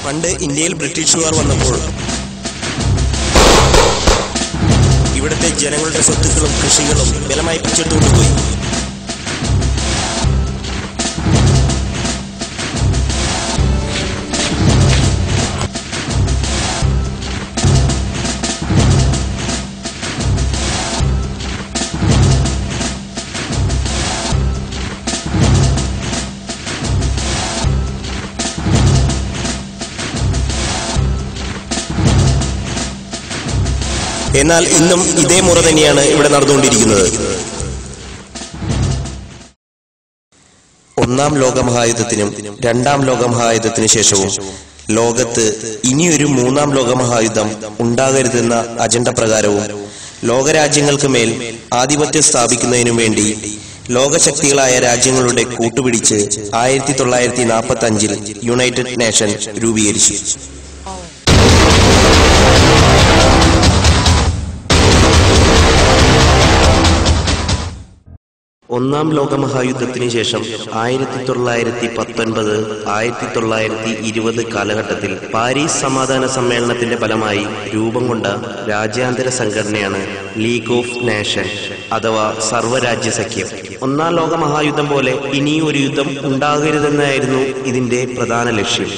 പണ്ട് ഇന്ത്യയിൽ ബ്രിട്ടീഷുകാർ വന്നപ്പോൾ ഇവിടുത്തെ ജനങ്ങളുടെ സ്വത്തുക്കളും കൃഷികളും ബലമായി പിടിച്ചെടുത്തുകൊണ്ടുപോയി. എന്നാൽ ഇന്നും ഇതേ മുറ തന്നെയാണ് ഇവിടെ നടന്നുകൊണ്ടിരിക്കുന്നത്. ഒന്നാം ലോകമഹായുദ്ധത്തിനും രണ്ടാം ലോകമഹായുദ്ധത്തിനു ശേഷവും ലോകത്ത് ഇനിയൊരു മൂന്നാം ലോകമഹായുദ്ധം ഉണ്ടാകരുതെന്ന അജണ്ട പ്രകാരവും ലോകരാജ്യങ്ങൾക്ക് മേൽ ആധിപത്യം സ്ഥാപിക്കുന്നതിനു വേണ്ടി ലോകശക്തികളായ രാജ്യങ്ങളുടെ കൂട്ടുപിടിച്ച് 1945 യുണൈറ്റഡ് നേഷൻ രൂപീകരിച്ചു. ഒന്നാം ലോകമഹായുദ്ധത്തിന് ശേഷം 1919, 1920 കാലഘട്ടത്തിൽ പാരീസ് സമാധാന സമ്മേളനത്തിന്റെ ഫലമായി രൂപം കൊണ്ട രാജ്യാന്തര സംഘടനയാണ് ലീഗ് ഓഫ് നേഷൻ അഥവാ സർവ്വരാജ്യ സഖ്യം. ഒന്നാം ലോകമഹായുദ്ധം പോലെ ഇനിയൊരു യുദ്ധം ഉണ്ടാകരുതെന്നായിരുന്നു ഇതിന്റെ പ്രധാന ലക്ഷ്യം.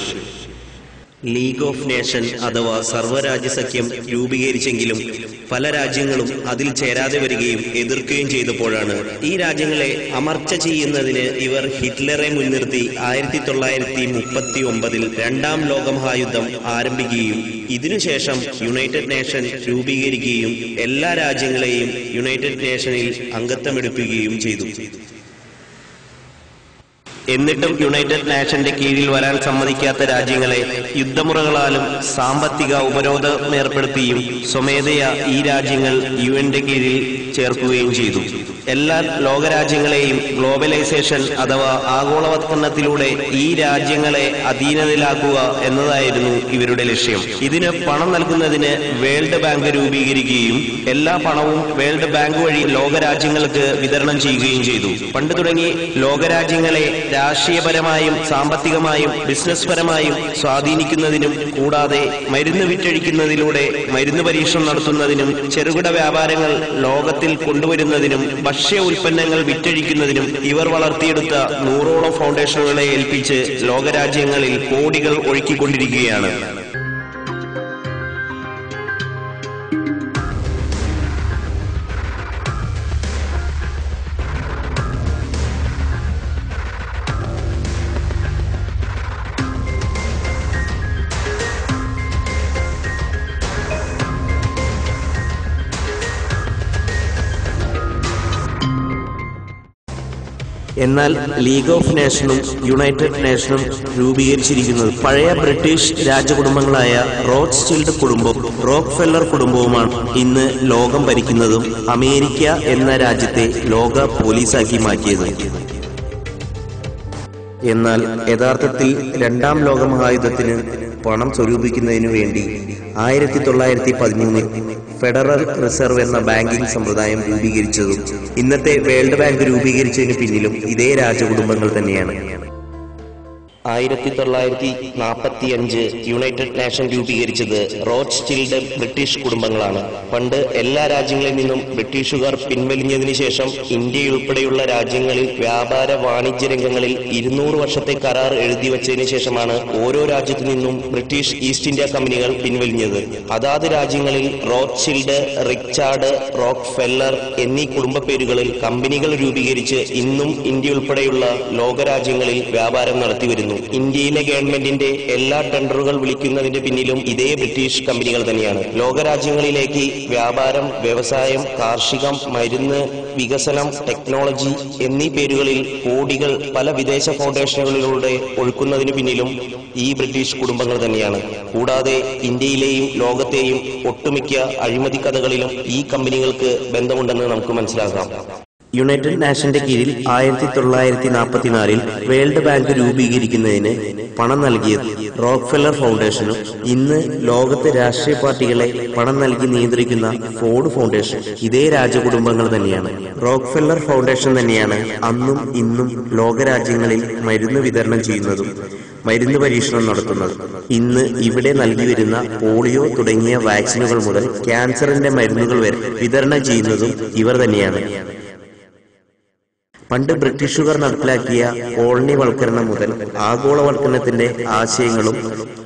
ലീഗ് ഓഫ് നേഷൻ അഥവാ സർവ്വരാജ്യസഖ്യം രൂപീകരിച്ചെങ്കിലും പല രാജ്യങ്ങളും അതിൽ ചേരാതെ വരികയും എതിർക്കുകയും ചെയ്തപ്പോഴാണ് ഈ രാജ്യങ്ങളെ അമർച്ച ചെയ്യുന്നതിന് ഇവർ ഹിറ്റ്ലറെ മുൻനിർത്തി 1939 രണ്ടാം ലോകമഹായുദ്ധം ആരംഭിക്കുകയും ഇതിനുശേഷം യുണൈറ്റഡ് നേഷൻ രൂപീകരിക്കുകയും എല്ലാ രാജ്യങ്ങളെയും യുണൈറ്റഡ് നേഷനിൽ അംഗത്വമെടുപ്പിക്കുകയും ചെയ്തു. എന്നിട്ടും യുണൈറ്റഡ് നേഷന്റെ കീഴിൽ വരാൻ സമ്മതിക്കാത്ത രാജ്യങ്ങളെ യുദ്ധമുറകളാലും സാമ്പത്തിക ഉപരോധം ഏർപ്പെടുത്തിയും സ്വമേധയാ ഈ രാജ്യങ്ങൾ യുഎന്റെ കീഴിൽ ചേർക്കുകയും ചെയ്തു. എല്ലാ ലോകരാജ്യങ്ങളെയും ഗ്ലോബലൈസേഷൻ അഥവാ ആഗോളവത്കരണത്തിലൂടെ ഈ രാജ്യങ്ങളെ അധീനതയിലാക്കുക എന്നതായിരുന്നു ഇവരുടെ ലക്ഷ്യം. ഇതിന് പണം നൽകുന്നതിന് വേൾഡ് ബാങ്ക് രൂപീകരിക്കുകയും എല്ലാ പണവും വേൾഡ് ബാങ്ക് വഴി ലോകരാജ്യങ്ങൾക്ക് വിതരണം ചെയ്യുകയും ചെയ്തു. പണ്ട് തുടങ്ങി ലോകരാജ്യങ്ങളെ രാഷ്ട്രീയപരമായും സാമ്പത്തികമായും ബിസിനസ് പരമായും സ്വാധീനിക്കുന്നതിനും കൂടാതെ മരുന്ന് വിറ്റഴിക്കുന്നതിലൂടെ മരുന്ന് പരീക്ഷണം നടത്തുന്നതിനും ചെറുകിട വ്യാപാരങ്ങൾ ലോകത്തിൽ കൊണ്ടുവരുന്നതിനും ഭക്ഷ്യ ഉൽപ്പന്നങ്ങൾ വിറ്റഴിക്കുന്നതിനും ഇവർ വളർത്തിയെടുത്ത 100ഓളം ഫൗണ്ടേഷനുകളെ ഏൽപ്പിച്ച് ലോകരാജ്യങ്ങളിൽ കോടികൾ ഒഴുക്കിക്കൊണ്ടിരിക്കുകയാണ്. എന്നാൽ ലീഗ് ഓഫ് നേഷനും യുണൈറ്റഡ് നേഷനും രൂപീകരിച്ചിരിക്കുന്നത് പഴയ ബ്രിട്ടീഷ് രാജകുടുംബങ്ങളായ റോത്സ്ചിൽഡ് കുടുംബവും റോക്ക്ഫെല്ലർ കുടുംബവുമാണ് ഇന്ന് ലോകം ഭരിക്കുന്നതും അമേരിക്ക എന്ന രാജ്യത്തെ ലോക പോലീസാക്കി മാറ്റിയതും. എന്നാൽ യഥാർത്ഥത്തിൽ രണ്ടാം ലോകമഹായുദ്ധത്തിന് പണം സ്വരൂപിക്കുന്നതിനു വേണ്ടി 1913 ഫെഡറൽ റിസർവ് എന്ന ബാങ്കിംഗ് സമ്പ്രദായം രൂപീകരിച്ചതും ഇന്നത്തെ വേൾഡ് ബാങ്ക് രൂപീകരിച്ചതിന് പിന്നിലും ഇതേ രാജകുടുംബങ്ങൾ തന്നെയാണ്. 1945 യുണൈറ്റഡ് നേഷൻ രൂപീകരിച്ചത് റോത്സ്ചിൽഡ് ബ്രിട്ടീഷ് കുടുംബങ്ങളാണ്. പണ്ട് എല്ലാ രാജ്യങ്ങളിൽ നിന്നും ബ്രിട്ടീഷുകാർ പിൻവലിഞ്ഞതിനു ശേഷം ഇന്ത്യയുൾപ്പെടെയുള്ള രാജ്യങ്ങളിൽ വ്യാപാര വാണിജ്യ രംഗങ്ങളിൽ 200 വർഷത്തെ കരാർ എഴുതി വച്ചതിന് ശേഷമാണ് ഓരോ രാജ്യത്തു നിന്നും ബ്രിട്ടീഷ് ഈസ്റ്റ് ഇന്ത്യ കമ്പനികൾ പിൻവലിഞ്ഞത്. അതാത് രാജ്യങ്ങളിൽ റോത്സ്ചിൽഡ്, റിച്ചാർഡ്, റോക്ക്ഫെല്ലർ എന്നീ കുടുംബ പേരുകളിൽ കമ്പനികൾ രൂപീകരിച്ച് ഇന്നും ഇന്ത്യ ഉൾപ്പെടെയുള്ള ലോകരാജ്യങ്ങളിൽ വ്യാപാരം നടത്തിവരുന്നു. ഇന്ത്യയിലെ ഗവൺമെന്റിന്റെ എല്ലാ ടെൻഡറുകൾ വിളിക്കുന്നതിന്റെ പിന്നിലും ഇതേ ബ്രിട്ടീഷ് കമ്പനികൾ തന്നെയാണ്. ലോകരാജ്യങ്ങളിലേക്ക് വ്യാപാരം, വ്യവസായം, കാർഷികം, മരുന്ന്, വികസനം, ടെക്നോളജി എന്നീ പേരുകളിൽ കോടികൾ പല വിദേശ ഫൗണ്ടേഷനുകളിലൂടെ ഒഴുക്കുന്നതിന് പിന്നിലും ഈ ബ്രിട്ടീഷ് കുടുംബങ്ങൾ തന്നെയാണ്. കൂടാതെ ഇന്ത്യയിലെയും ലോകത്തെയും ഒട്ടുമിക്ക അഴിമതി കഥകളിലും ഈ കമ്പനികൾക്ക് ബന്ധമുണ്ടെന്ന് നമുക്ക് മനസ്സിലാക്കാം. യുണൈറ്റഡ് നാഷന്റെ കീഴിൽ 1944 വേൾഡ് ബാങ്ക് രൂപീകരിക്കുന്നതിന് പണം നൽകിയത് റോക്ക്ഫെല്ലർ ഫൗണ്ടേഷനും ഇന്ന് ലോകത്തെ രാഷ്ട്രീയ പാർട്ടികളെ പണം നൽകി നിയന്ത്രിക്കുന്ന ഫോർഡ് ഫൗണ്ടേഷൻ ഇതേ രാജകുടുംബങ്ങൾ തന്നെയാണ്. റോക്ക്ഫെല്ലർ ഫൗണ്ടേഷൻ തന്നെയാണ് അന്നും ഇന്നും ലോകരാജ്യങ്ങളിൽ മരുന്ന് വിതരണം ചെയ്യുന്നതും മരുന്ന് പരീക്ഷണം നടത്തുന്നത്. ഇന്ന് ഇവിടെ നൽകി വരുന്ന പോളിയോ തുടങ്ങിയ വാക്സിനുകൾ മുതൽ ക്യാൻസറിന്റെ മരുന്നുകൾ വരെ വിതരണം ചെയ്യുന്നതും ഇവർ തന്നെയാണ്. പണ്ട് ബ്രിട്ടീഷുകാർ നടപ്പിലാക്കിയ കോളനിവൽക്കരണം മുതൽ ആഗോളവൽക്കരണത്തിന്റെ ആശയങ്ങളും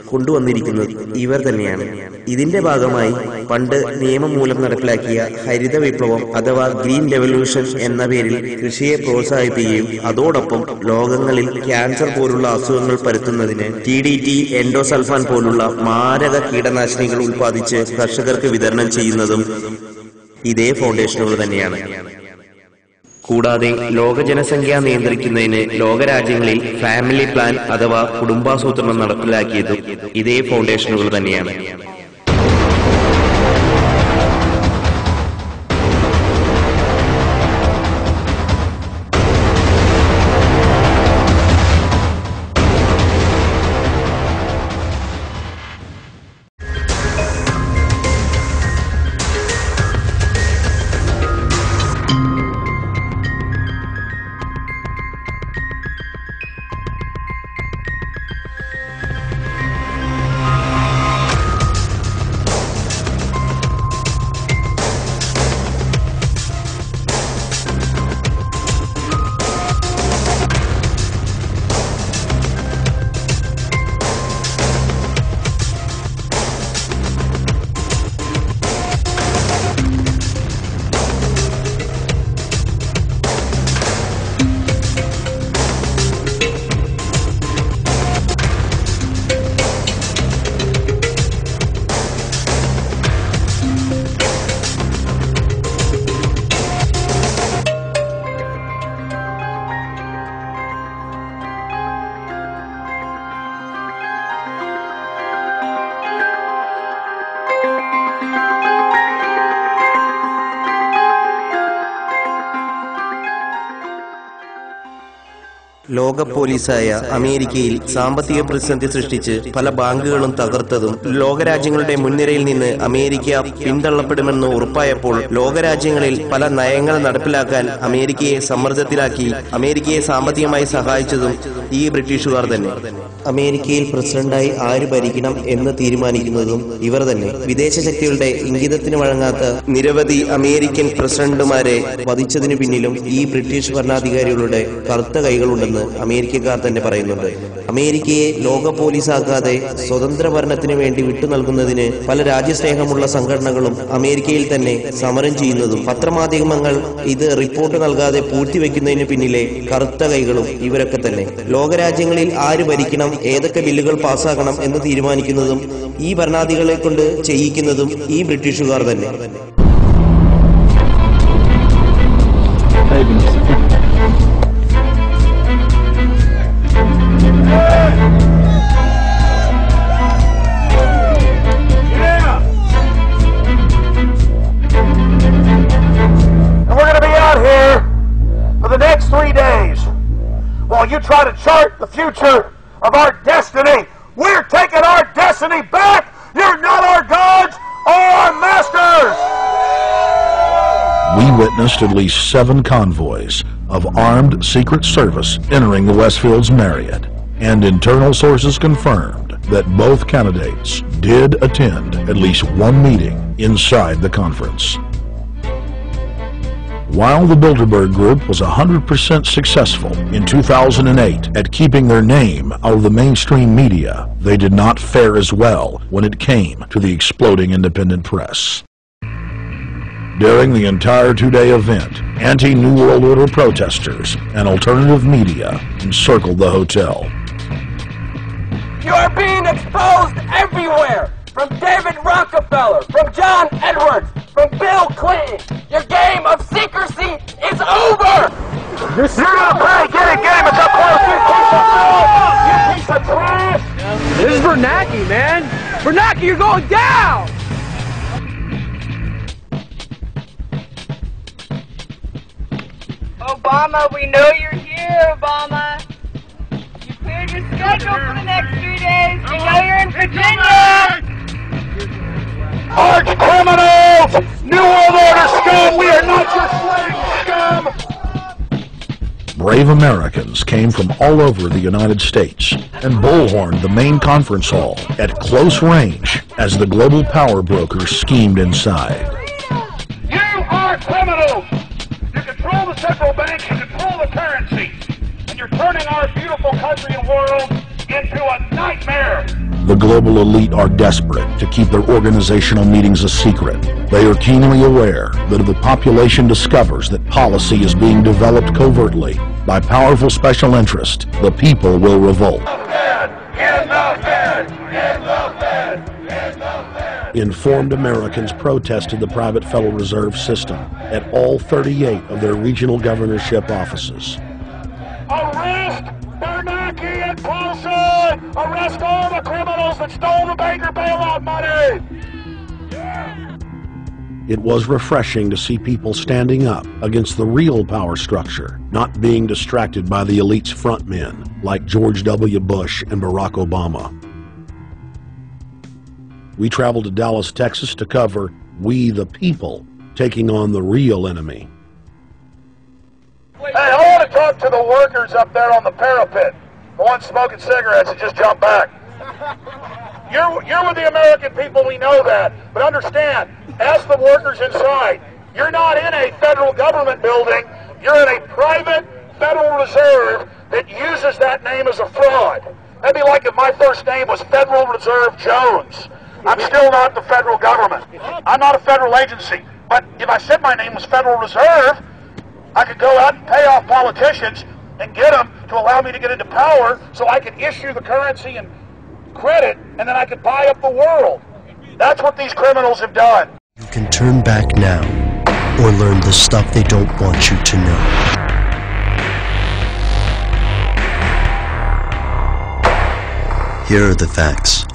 കൊണ്ടുവന്നിരിക്കുന്നത് ഇവർ തന്നെയാണ്. ഇതിന്റെ ഭാഗമായി പണ്ട് നിയമം മൂലം നടപ്പിലാക്കിയ ഹരിത വിപ്ലവം അഥവാ ഗ്രീൻ റെവല്യൂഷൻ എന്ന പേരിൽ കൃഷിയെ പ്രോത്സാഹിപ്പിക്കുകയും അതോടൊപ്പം ലോകങ്ങളിൽ ക്യാൻസർ പോലുള്ള അസുഖങ്ങൾ പരത്തുന്നതിന് TDT, എൻഡോസൾഫാൻ പോലുള്ള മാരക കീടനാശിനികൾ ഉൽപ്പാദിച്ച് കർഷകർക്ക് വിതരണം ചെയ്യുന്നതും ഇതേ ഫൗണ്ടേഷനുകൾ തന്നെയാണ്. കൂടാതെ ലോക ജനസംഖ്യ നിയന്ത്രിക്കുന്നതിന് ലോകരാജ്യങ്ങളിൽ ഫാമിലി പ്ലാൻ അഥവാ കുടുംബാസൂത്രണം നടപ്പിലാക്കിയതും ഇതേ ഫൗണ്ടേഷനുകൾ തന്നെയാണ്. ലോക പോലീസായ അമേരിക്കയിൽ സാമ്പത്തിക പ്രതിസന്ധി സൃഷ്ടിച്ച് പല ബാങ്കുകളും തകർത്തതും ലോകരാജ്യങ്ങളുടെ മുൻനിരയിൽ നിന്ന് അമേരിക്ക പിന്തള്ളപ്പെടുമെന്ന് ഉറപ്പായപ്പോൾ ലോകരാജ്യങ്ങളിൽ പല നയങ്ങൾ നടപ്പിലാക്കാൻ അമേരിക്കയെ സമ്മർദ്ദത്തിലാക്കി അമേരിക്കയെ സാമ്പത്തികമായി സഹായിച്ചതും ഈ ബ്രിട്ടീഷുകാർ തന്നെ. അമേരിക്കയിൽ പ്രസിഡന്റായി ആര് ഭരിക്കണം എന്ന് തീരുമാനിക്കുന്നതും ഇവർ തന്നെ. വിദേശ ശക്തികളുടെ ഇംഗിതത്തിന് വഴങ്ങാത്ത നിരവധി അമേരിക്കൻ പ്രസിഡന്റുമാരെ വധിച്ചതിനു പിന്നിലും ഈ ബ്രിട്ടീഷ് ഭരണാധികാരികളുടെ കറുത്ത കൈകളുണ്ടെന്ന് അമേരിക്കക്കാർ തന്നെ പറയുന്നുണ്ട്. അമേരിക്കയെ ലോക പോലീസാക്കാതെ സ്വതന്ത്ര ഭരണത്തിന് വേണ്ടി വിട്ടു നൽകുന്നതിന് പല രാജ്യസ്നേഹമുള്ള സംഘടനകളും അമേരിക്കയിൽ തന്നെ സമരം ചെയ്യുന്നതും പത്രമാധ്യമങ്ങൾ ഇത് റിപ്പോർട്ട് നൽകാതെ പൂഴ്ത്തിവെക്കുന്നതിന് പിന്നിലെ കറുത്ത കൈകളും ഇവരൊക്കെ തന്നെ. ലോകരാജ്യങ്ങളിൽ ആര് ഭരിക്കണം, ഏതൊക്കെ ബില്ലുകൾ പാസ്സാക്കണം എന്ന് തീരുമാനിക്കുന്നതും ഈ ഭരണാധികളെ കൊണ്ട് ചെയ്യിക്കുന്നതും ഈ ബ്രിട്ടീഷുകാർ തന്നെ. While you try to chart the future of our destiny, we're taking our destiny back. You're not our gods or our masters. We witnessed at least 7 convoys of armed Secret Service entering the Westfield's Marriott, and internal sources confirmed that both candidates did attend at least one meeting inside the conference. While the Bilderberg Group was 100% successful in 2008 at keeping their name out of the mainstream media, they did not fare as well when it came to the exploding independent press. During the entire 2-day event, anti-New World Order protesters and alternative media encircled the hotel. You are being exposed everywhere! From David Rockefeller, from John Edwards, from Bill Clinton. Your game of secrecy is over! You're gonna play a game at the close, you piece of trash! This is Bernanke, man! Bernanke, you're going down! Obama, we know you're here, Obama. You cleared your schedule for the next 3 days. We know you're in Virginia. Arch criminals! New World Order scum! We are not your slave scum! Brave Americans came from all over the United States and bullhorned the main conference hall at close range as the global power brokers schemed inside. You are criminals! You control the central bank, you control the currency, and you're turning our beautiful country and world into a nightmare! The global elite are desperate to keep their organizational meetings a secret. They are keenly aware that if the population discovers that policy is being developed covertly by powerful special interest, the people will revolt. Informed Americans protested the private Federal Reserve System at all 38 of their regional governorship offices. Arrest Bernanke and Paulson! Arrest all the criminals that stole the Baker bailout money! It was refreshing to see people standing up against the real power structure, not being distracted by the elite's frontmen like George W. Bush and Barack Obama. We traveled to Dallas, Texas to cover We the People taking on the real enemy. Hey, I want to talk to the workers up there on the parapet. The ones smoking cigarettes and just jump back. You're with the American people, we know that. But understand, ask the workers inside. You're not in a federal government building. You're in a private Federal Reserve that uses that name as a fraud. That'd be like if my first name was Federal Reserve Jones. I'm still not the federal government. I'm not a federal agency. But if I said my name was Federal Reserve, I could go out and pay off politicians and get them to allow me to get into power so I could issue the currency and credit, and then I could buy up the world. That's what these criminals have done. You can turn back now or learn the stuff they don't want you to know. Here are the facts.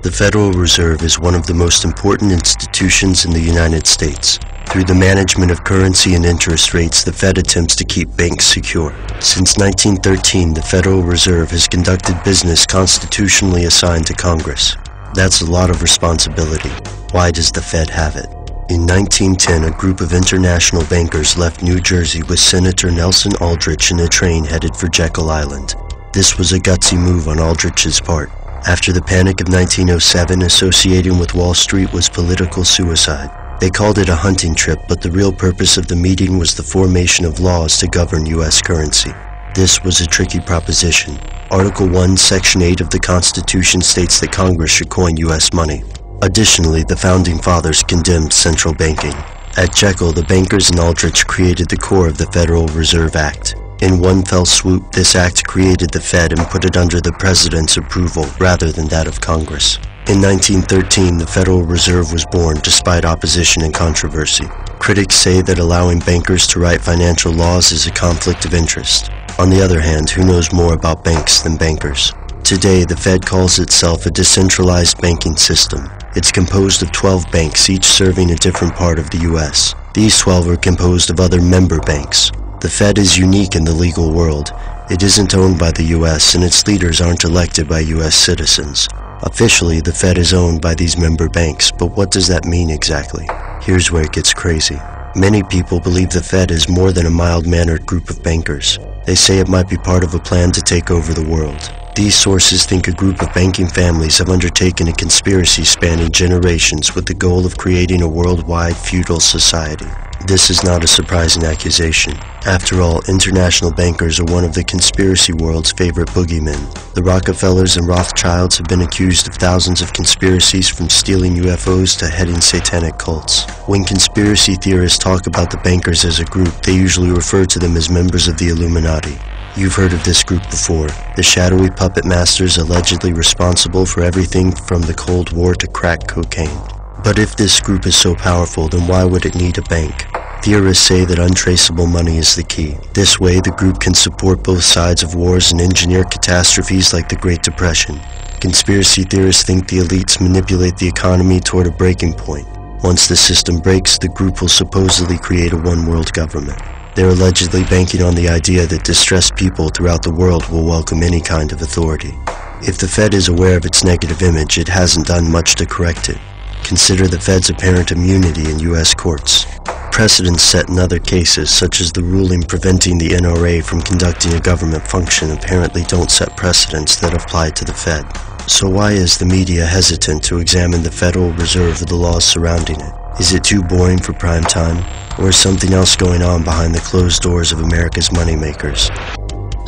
The Federal Reserve is one of the most important institutions in the United States. Through the management of currency and interest rates, the Fed attempts to keep banks secure. Since 1913, the Federal Reserve has conducted business constitutionally assigned to Congress. That's a lot of responsibility. Why does the Fed have it? In 1910, a group of international bankers left New Jersey with Senator Nelson Aldrich in a train headed for Jekyll Island. This was a gutsy move on Aldrich's part. After the Panic of 1907, associating with Wall Street was political suicide. They called it a hunting trip, but the real purpose of the meeting was the formation of laws to govern U.S. currency. This was a tricky proposition. Article 1, Section 8 of the Constitution states that Congress should coin U.S. money. Additionally, the Founding Fathers condemned central banking. At Jekyll, the bankers and Aldrich created the core of the Federal Reserve Act. In one fell swoop, this act created the Fed and put it under the President's approval rather than that of Congress. In 1913, the Federal Reserve was born despite opposition and controversy. Critics say that allowing bankers to write financial laws is a conflict of interest. On the other hand, who knows more about banks than bankers? Today, the Fed calls itself a decentralized banking system. It's composed of 12 banks, each serving a different part of the U.S. These 12 are composed of other member banks. The Fed is unique in the legal world. It isn't owned by the U.S., and its leaders aren't elected by U.S. citizens. Officially, the Fed is owned by these member banks, but what does that mean exactly? Here's where it gets crazy. Many people believe the Fed is more than a mild-mannered group of bankers. They say it might be part of a plan to take over the world. These sources think a group of banking families have undertaken a conspiracy spanning generations with the goal of creating a worldwide feudal society. This is not a surprising accusation. After all, international bankers are one of the conspiracy world's favorite boogeymen. The Rockefellers and Rothschilds have been accused of thousands of conspiracies, from stealing UFOs to heading satanic cults. When conspiracy theorists talk about the bankers as a group, they usually refer to them as members of the Illuminati. You've heard of this group before, the shadowy puppet masters allegedly responsible for everything from the Cold War to crack cocaine. But if this group is so powerful, then why would it need a bank? Theorists say that untraceable money is the key. This way, the group can support both sides of wars and engineer catastrophes like the Great Depression. Conspiracy theorists think the elites manipulate the economy toward a breaking point. Once the system breaks, the group will supposedly create a one-world government. They're allegedly banking on the idea that distressed people throughout the world will welcome any kind of authority. If the Fed is aware of its negative image, it hasn't done much to correct it. Consider the Fed's apparent immunity in U.S. courts. Precedents set in other cases, such as the ruling preventing the NRA from conducting a government function, apparently don't set precedents that apply to the Fed. So why is the media hesitant to examine the Federal Reserve or the laws surrounding it? Is it too boring for prime time? Or is something else going on behind the closed doors of America's moneymakers?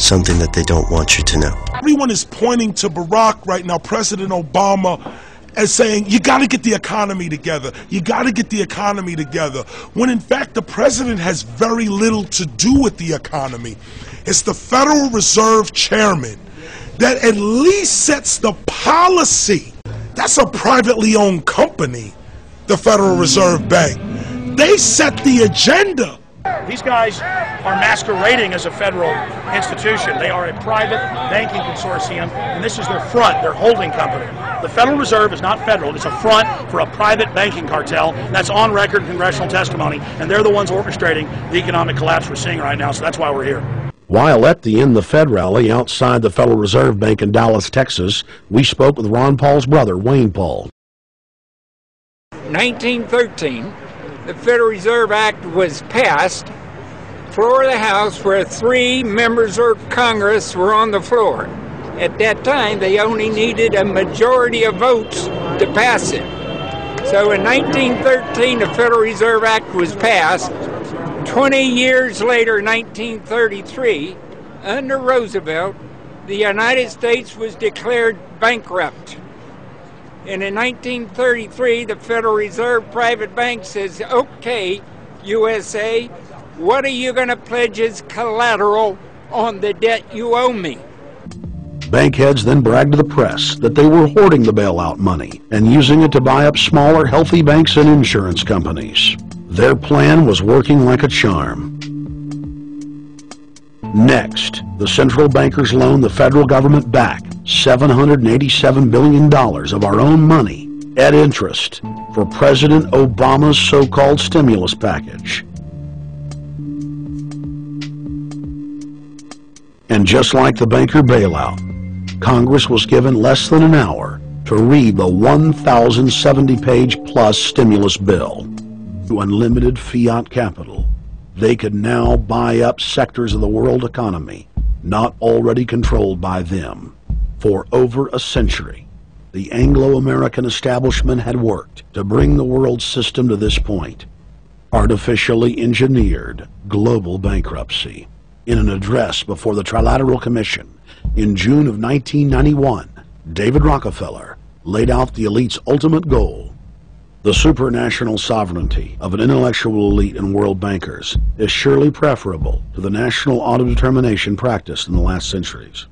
Something that they don't want you to know. Everyone is pointing to Barack right now, President Obama, as saying, you got to get the economy together. You got to get the economy together. When in fact, the president has very little to do with the economy. It's the Federal Reserve chairman that at least sets the policy. That's a privately owned company, the Federal Reserve Bank. They set the agenda. These guys are masquerading as a federal institution. They are a private banking consortium, and this is their front, their holding company. The Federal Reserve is not federal. It's a front for a private banking cartel. That's on record in congressional testimony, and they're the ones orchestrating the economic collapse we're seeing right now, so that's why we're here. While at the End the Fed rally outside the Federal Reserve Bank in Dallas, Texas, we spoke with Ron Paul's brother, Wayne Paul. 1913, the Federal Reserve Act was passed, floor of the House, where 3 members of Congress were on the floor. At that time, they only needed a majority of votes to pass it. So in 1913, the Federal Reserve Act was passed. 20 years later, 1933, under Roosevelt, the United States was declared bankrupt. And in 1933, the Federal Reserve private bank says, okay, USA, what are you going to pledge as collateral on the debt you owe me? Bank heads then bragged to the press that they were hoarding the bailout money and using it to buy up smaller, healthy banks and insurance companies. Their plan was working like a charm. Next, the central bankers loaned the federal government back $787 billion of our own money at interest for President Obama's so-called stimulus package. And just like the banker bailout, Congress was given less than an hour to read the 1,070-page plus stimulus bill. To unlimited fiat capital, they could now buy up sectors of the world economy not already controlled by them. For over a century, the Anglo-American establishment had worked to bring the world system to this point. Artificially engineered global bankruptcy. In an address before the Trilateral Commission in June of 1991, David Rockefeller laid out the elite's ultimate goal. The supranational sovereignty of an intellectual elite and world bankers is surely preferable to the national auto-determination practiced in the last centuries.